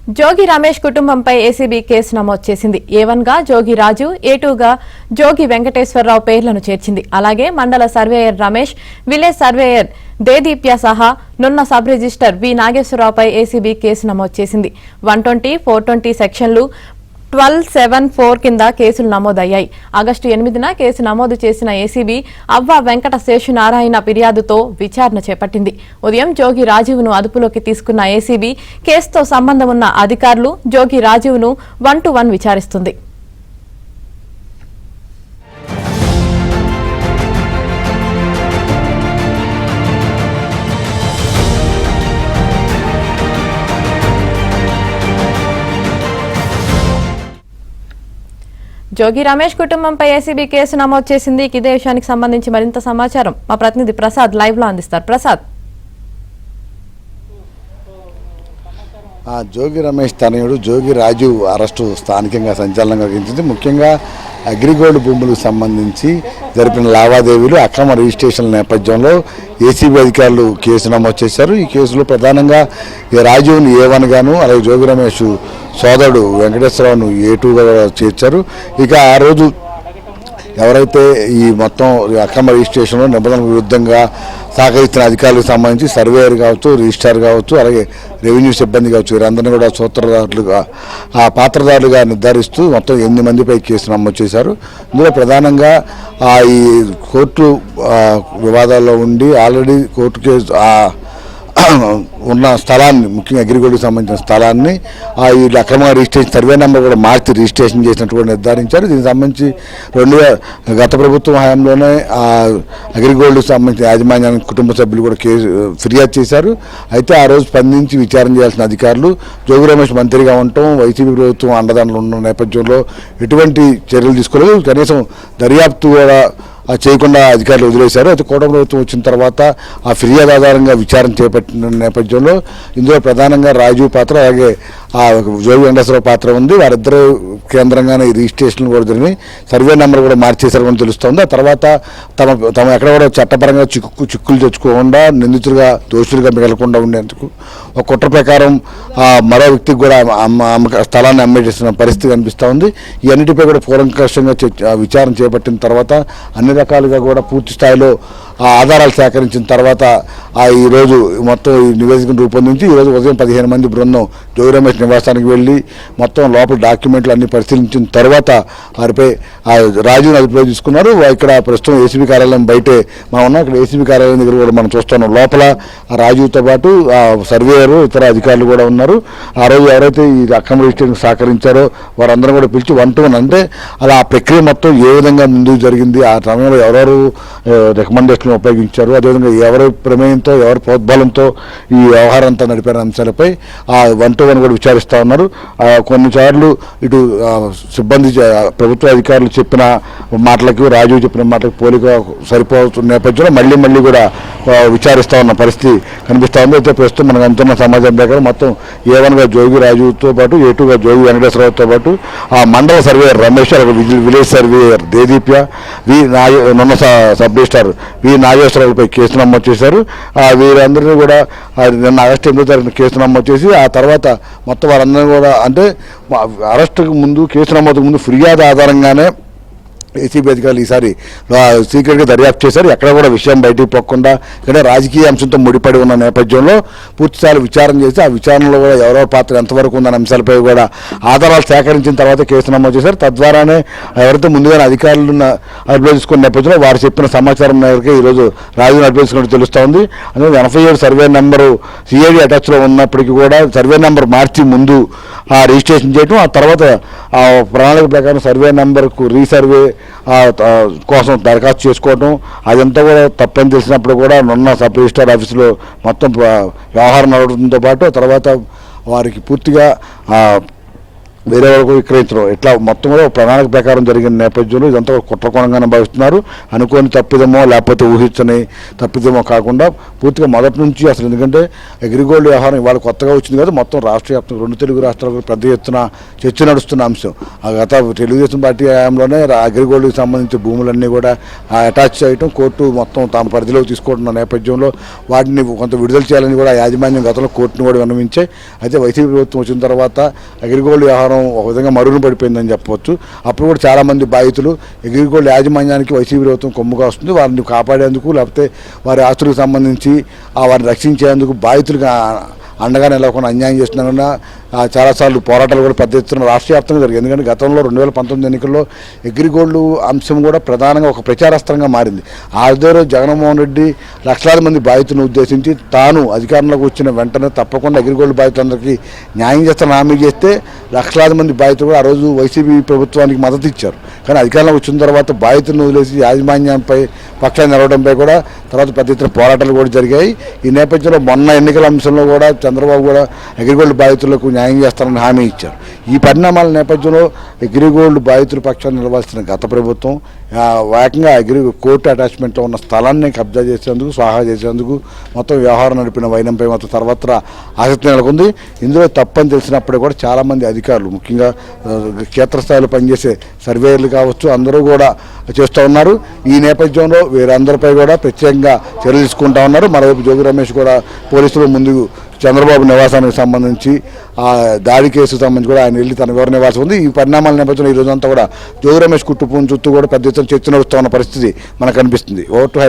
జోగి రమేష్ కుటుంబంపై ACB case నమోదు చేసింది. A1గా జోగి రాజు, A2గా జోగి వెంకటేశ్వరరావు పేర్లను చేర్చింది. అలాగే మండల surveyor Ramesh, village surveyor Dedeepya సహా నున్న సబ్ రిజిస్టర్ వి నాగేశ్వరరావుపై ఏసీబీ కేసు నమోదు చేసింది. 120, 420 సెక్షన్లు 1274 కింద కేసులు నమోదయ్యాయి. ఆగస్టు 8న కేసు నమోదు చేసిన ఏసీబీ అవ్వ వెంకట శేషునారాయణ ఫిర్యాదుతో విచారణ చేపట్టింది. ఉదయం జోగి రాజీవ్ను అదుపులోకి తీసుకున్న ఏసీబీ కేసుతో సంబంధం ఉన్న అధికారులు జోగి రాజీవ్ను 1-to-1 విచారిస్తుంది. జోగి రమేష్ కుటుంబంపై ఏసీబీ కేసు నమోదు చేసింది. ఇదే విషయానికి సంబంధించి మరింత సమాచారం మా ప్రతినిధి ప్రసాద్ లైవ్ లో అందిస్తారు. ప్రసాద్, జోగి రమేష్ తనయుడు జోగి రాజు అరెస్టు స్థానికంగా సంచలనం కలిగించింది. ముఖ్యంగా అగ్రిగోల్డ్ భూములకు సంబంధించి జరిపిన లావాదేవీలు అక్రమ రిజిస్ట్రేషన్ల నేపథ్యంలో ఏసీబీ అధికారులు కేసు నమోదు చేశారు. ఈ కేసులో ప్రధానంగా రాజుని A1 గాను, అలాగే జోగి రమేష్ సోదరుడు వెంకటేశ్వరరావును A2గా చేర్చారు. ఇక ఆ రోజు ఎవరైతే ఈ మొత్తం అక్రమ రిజిస్ట్రేషన్లో నిబంధనలకు విరుద్ధంగా సహకరించిన అధికారులకు సంబంధించి సర్వేయర్ కావచ్చు, రిజిస్ట్రార్ కావచ్చు, అలాగే రెవెన్యూ సిబ్బంది కావచ్చు, వీరందరినీ కూడా సూత్రధారులుగా పాత్రధారులుగా నిర్ధారిస్తూ మొత్తం 8 మందిపై కేసు నమోదు చేశారు. ఇందులో ప్రధానంగా ఈ కోర్టు వివాదాల్లో ఉండి ఆల్రెడీ కోర్టు కేసు ఉన్న స్థలాన్ని, ముఖ్యంగా అగ్రిగోల్డ్కి సంబంధించిన స్థలాన్ని వీళ్ళు అక్రమంగా రిజిస్ట్రేషన్ సర్వే నెంబర్ కూడా మార్చి రిజిస్ట్రేషన్ చేసినట్టు నిర్ధారించారు. దీనికి సంబంధించి గత ప్రభుత్వం హయాంలోనే అగ్రిగోల్డ్కి సంబంధించిన యాజమాన్యానికి కుటుంబ సభ్యులు కూడా ఫిర్యాదు చేశారు. అయితే ఆ రోజు స్పందించి విచారణ చేయాల్సిన అధికారులు జోగి రమేష్ మంత్రిగా ఉండటం, వైసీపీ ప్రభుత్వం అండదండలు ఉన్న నేపథ్యంలో ఎటువంటి చర్యలు తీసుకోలేదు. కనీసం దర్యాప్తు కూడా చేయకుండా అధికారులు వదిలేశారు. అయితే కూటమి ప్రభుత్వం వచ్చిన తర్వాత ఆ ఫిర్యాదు ఆధారంగా విచారణ చేపట్టిన నేపథ్యంలో ఇందులో ప్రధానంగా రాజు పాత్ర, అలాగే జోగి వెంకటేశ్వరరావు పాత్ర ఉంది. వారిద్దరూ కేంద్రంగానే ఈ రిజిస్ట్రేషన్ కూడా జరిగినాయి. సర్వే నెంబర్ కూడా మార్చేశారని తెలుస్తోంది. ఆ తర్వాత తమ ఎక్కడ కూడా చట్టపరంగా చిక్కులు తెచ్చుకోకుండా నిందితులుగా, దోషులుగా మిగలకుండా ఉండేందుకు ఒక కుట్ర ప్రకారం మరో వ్యక్తికి కూడా స్థలాన్ని అమ్మేసిన పరిస్థితి కనిపిస్తూ ఉంది. ఈ అన్నిటిపై కూడా కూలంకషంగా విచారణ చేపట్టిన తర్వాత అన్ని రకాలుగా కూడా పూర్తి స్థాయిలో ఆధారాలు సేకరించిన తర్వాత ఈరోజు మొత్తం ఈ నివేదికను రూపొందించి ఈరోజు ఉదయం 15 మంది బృందం జోగి రమేష్ నివాసానికి వెళ్ళి మొత్తం లోపల డాక్యుమెంట్లు అన్ని పరిశీలించిన తర్వాత వారిపై రాజును అదుపులో తీసుకున్నారు. ఇక్కడ ప్రస్తుతం ఏసీబీ కార్యాలయం బయటే మనం ఉన్నాం. ఇక్కడ ఏసీబీ కార్యాలయం దగ్గర కూడా మనం చూస్తున్నాం. లోపల రాజుతో పాటు సర్వేయరు, ఇతర అధికారులు కూడా ఉన్నారు. ఆ రోజు ఎవరైతే ఈ అక్రమ రిజిస్ట్రేషన్కి సహకరించారో వారందరూ కూడా పిలిచి 1-to-1 అంటే అలా ఆ ప్రక్రియ మొత్తం ఏ విధంగా ముందుకు జరిగింది, ఆ సమయంలో ఎవరెవరు రికమెండేషన్ ఉపయోగించారు, అదేవిధంగా ఎవరి ప్రమేయంతో, ఎవరి ప్రోద్బలంతో ఈ వ్యవహారం అంతా నడిపిన అంశాలపై 1-to-1 కూడా విచారిస్తూ ఉన్నారు. కొన్నిసార్లు ఇటు సిబ్బంది, ప్రభుత్వ అధికారులు చెప్పిన మాటలకు, రాజు చెప్పిన మాటలకు పోలిక సరిపోతున్న నేపథ్యంలో మళ్ళీ కూడా విచారిస్తూ ఉన్న పరిస్థితి కనిపిస్తూ ఉంది. అయితే ప్రస్తుతం మనకు అందుతున్న సమాచారం ప్రకారం మొత్తం A1గా జోగి రాజుతో పాటు, A2గా జోగి వెంకటేశ్వరరావుతో పాటు మండల surveyor Ramesh, village surveyor Dedeepya, నున్న సబ్ రిజిస్టార్ వి నాగేశ్వరరావుపై కేసు నమోదు చేశారు. వీరందరినీ కూడా నిన్న ఆగస్టు 8వ తారీఖున కేసు నమోదు చేసి ఆ తర్వాత మొత్తం వారందరినీ కూడా, అంటే అరెస్టుకు ముందు, కేసు నమోదుకు ముందు ఫిర్యాదు ఆధారంగానే ఏసీబీ అధికారులు ఈసారి సీక్రెట్గా దర్యాప్తు చేశారు. ఎక్కడ కూడా విషయం బయటికి పోకుండా, ఇక్కడ రాజకీయ అంశంతో ముడిపడి ఉన్న నేపథ్యంలో పూర్తిస్థాయి విచారణ చేసి ఆ విచారణలో కూడా ఎవరెవరి పాత్ర ఎంతవరకు ఉందన్న అంశాలపై కూడా ఆధారాలు సేకరించిన తర్వాత కేసు నమోదు చేశారు. తద్వారానే ఎవరైతే ముందుగానే అధికారులను అడ్వైజ్ తీసుకున్న నేపథ్యంలో వారు చెప్పిన సమాచారం మేరకు ఈరోజు రాజును అడ్వైజ్ చేసుకున్నట్టు తెలుస్తోంది. అందులో 87 సర్వే నెంబరు సిఐడి అటాచ్లో ఉన్నప్పటికీ కూడా సర్వే నెంబర్ మార్చి ముందు రిజిస్ట్రేషన్ చేయడం, ఆ తర్వాత ప్రణాళిక ప్రకారం సర్వే నెంబర్కు రీసర్వే కోసం దరఖాస్తు చేసుకోవడం, అదంతా కూడా తప్పని తెలిసినప్పుడు కూడా నున్న సబ్ రిజిస్టార్ ఆఫీసులో మొత్తం వ్యవహారం నడవడంతో పాటు తర్వాత వారికి పూర్తిగా వేరే వరకు విక్రయించడం ఇట్లా మొత్తం కూడా ప్రణాళిక ప్రకారం జరిగిన నేపథ్యంలో ఇదంతా కుట్రకోణంగానే భావిస్తున్నారు. అనుకోని తప్పిదమో లేకపోతే ఊహించని తప్పిదమో కాకుండా పూర్తిగా మొదటి నుంచి అసలు, ఎందుకంటే అగ్రిగోల్డ్ వ్యవహారం ఇవాళ కొత్తగా వచ్చింది కదా, మొత్తం రాష్ట్ర వ్యాప్తంగా 2 తెలుగు రాష్ట్రాలకు పెద్ద ఎత్తున చర్చ నడుస్తున్న అంశం. ఆ గత తెలుగుదేశం పార్టీ హయాంలోనే అగ్రిగోల్డ్కి సంబంధించిన భూములన్నీ కూడా అటాచ్ చేయడం, కోర్టు మొత్తం తమ పరిధిలోకి తీసుకుంటున్న నేపథ్యంలో వాటిని కొంత విడుదల చేయాలని కూడా యాజమాన్యం గతంలో కోర్టును కూడా విన్నవించాయి. అయితే వైసీపీ ప్రభుత్వం వచ్చిన తర్వాత అగ్రిగోల్డ్ వ్యవహారం ఒక విధంగా మరుగున పడిపోయిందని చెప్పవచ్చు. అప్పుడు కూడా చాలామంది బాధితులు అగ్రిగోల్డ్ యాజమాన్యానికి వైసీపీ ప్రభుత్వం కొమ్ముగా వస్తుంది, వారిని కాపాడేందుకు లేకపోతే వారి ఆస్తులకు సంబంధించి వారిని రక్షించేందుకు బాధితులుగా అండగా నిలవకుండా అన్యాయం చేస్తున్నా చాలాసార్లు పోరాటాలు కూడా పెద్ద ఎత్తున రాష్ట్ర వ్యాప్తంగా జరిగాయి. ఎందుకంటే గతంలో 2019 ఎన్నికల్లో అగ్రిగోల్డ్ అంశం కూడా ప్రధానంగా ఒక ప్రచారాస్త్రంగా మారింది. అదే రోజు జగన్మోహన్ రెడ్డి లక్షలాది మంది బాధితులను ఉద్దేశించి తాను అధికారంలోకి వచ్చిన వెంటనే తప్పకుండా అగ్రిగోల్డ్ బాధితులందరికీ న్యాయం చేస్తానని హామీ చేస్తే లక్షలాది మంది బాధితులు కూడా ఆ రోజు వైసీపీ ప్రభుత్వానికి మద్దతు ఇచ్చారు. కానీ అధికారంలోకి వచ్చిన తర్వాత బాధితులను వదిలేసి యాజమాన్యంపై పక్షాన్ని నిలవడంపై కూడా తర్వాత పెద్ద ఎత్తున పోరాటాలు కూడా జరిగాయి. ఈ నేపథ్యంలో మొన్న ఎన్నికల అంశంలో కూడా చంద్రబాబు కూడా అగ్రిగోల్డ్ బాధితులకు న్యాయం చేస్తారని హామీ ఇచ్చారు. ఈ పరిణామాల నేపథ్యంలో అగ్రిగోల్డ్ బాధితుల పక్షాన్ని నిలవాల్సిన గత ప్రభుత్వం ఏకంగా కోర్టు అటాచ్మెంట్లో ఉన్న స్థలాన్ని కబ్జా చేసేందుకు, స్వాహా చేసేందుకు మొత్తం వ్యవహారం నడిపిన వైనంపై మొత్తం సర్వత్రా ఆసక్తి నెలకొంది. ఇందులో తప్పని తెలిసినప్పుడే కూడా చాలామంది అధికారులు, ముఖ్యంగా క్షేత్రస్థాయిలో పనిచేసే సర్వేయర్లు కావచ్చు, అందరూ కూడా చేస్తూ ఉన్నారు. ఈ నేపథ్యంలో వీరందరిపై కూడా ప్రత్యేకంగా చర్యలు తీసుకుంటా ఉన్నారు. మరోవైపు జోగి రమేష్ కూడా పోలీసులు ముందుకు చంద్రబాబు నివాసానికి సంబంధించి ఆ దాడి కేసుకు సంబంధించి కూడా ఆయన వెళ్ళి తన వివరణ ఇవ్వాల్సి ఉంది. ఈ పరిణామాల నేపథ్యంలో ఈ రోజంతా కూడా జోగి రమేష్ కుటుంబం చుట్టూ కూడా పెద్ద ఎత్తున చర్చ నడుస్తూ ఉన్న పరిస్థితి మనకు కనిపిస్తుంది. ఓటు